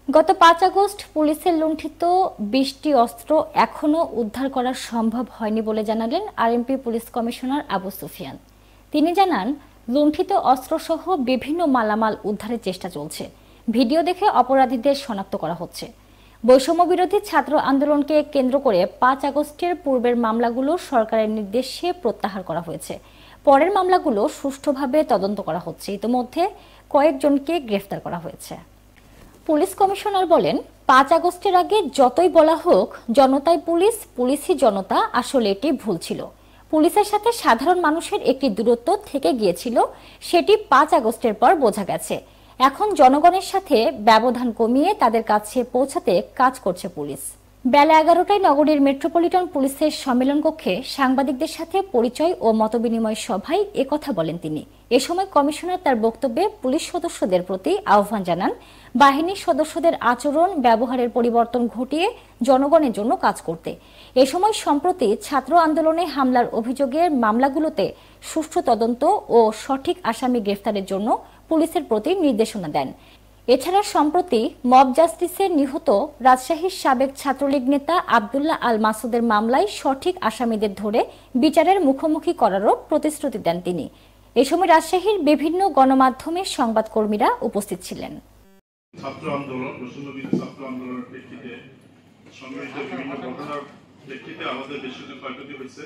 গত ৫ আগস্ট পুলিশের লুণ্ঠিত ২০টি অস্ত্র এখনও উদ্ধার করা সম্ভব হয়নি বলে জানালেন RMP police commissioner Abu Sufian. তিনি জানান, লুণ্ঠিত অস্ত্রসহ বিভিন্ন মালামাল উদ্ধারের চেষ্টা চলছে। ভিডিও দেখে অপরাধীদের শনাক্ত করা হচ্ছে। বৈষম্যবিরোধী ছাত্র আন্দোলনকে কেন্দ্র করে ৫ আগস্টের পূর্বের মামলাগুলো সরকারের নির্দেশে প্রত্যাহার করা হয়েছে। পরের মামলাগুলো সুষ্ঠুভাবে তদন্ত করা হচ্ছে। ইতিমধ্যে কয়েকজনকে গ্রেফতার করা হয়েছে। পুলিশ কমিশনার বলেন, ৫ আগস্টের আগে যতই বলা হোক জনতাই পুলিশ, পুলিশই জনতা, আসলে এটি ভুল ছিল। পুলিশের সাথে সাধারণ মানুষের একটি দূরত্ব থেকে গিয়েছিল, সেটি ৫ আগস্টের পর বোঝা গেছে। এখন জনগণের সাথে ব্যবধান কমিয়ে তাদের কাছে পৌঁছাতে কাজ করছে পুলিশ। বেলা ১১টায় নগরীর মেট্রোপলিটন পুলিশের সম্মেলন কক্ষে সাংবাদিকদের সাথে পরিচয় ও মতবিনিময় সভায় একথা বলেন তিনি। এ সময় কমিশনার তার বক্তব্যে পুলিশ সদস্যদের প্রতি আহ্বান জানান, বাহিনীর সদস্যদের আচরণ ব্যবহারের পরিবর্তন ঘটিয়ে জনগণের জন্য কাজ করতে। এ সময় সম্প্রতি ছাত্র আন্দোলনে হামলার অভিযোগের মামলাগুলোতে সুষ্ঠু তদন্ত ও সঠিক আসামি গ্রেফতারের জন্য পুলিশের প্রতি নির্দেশনা দেন। এছাড়া সম্প্রতি মব জাস্টিসে নিহত রাজশাহীর সাবেক ছাত্রলীগ নেতা আব্দুল্লাহ আল মাসুদের মামলায় সঠিক আসামিদের ধরে বিচারের মুখোমুখি করারও প্রতিশ্রুতি দেন তিনি। এ সময় রাজশাহীর বিভিন্ন গণমাধ্যমের সংবাদকর্মীরা উপস্থিত ছিলেন। ছাত্র আন্দোলন, বৈষম্যবিরোধী ছাত্র আন্দোলনের প্রেক্ষিতে সংঘটিত বিভিন্ন ঘটনার প্রেক্ষিতে আমাদের দেশে ক্ষয়ক্ষতি হয়েছে।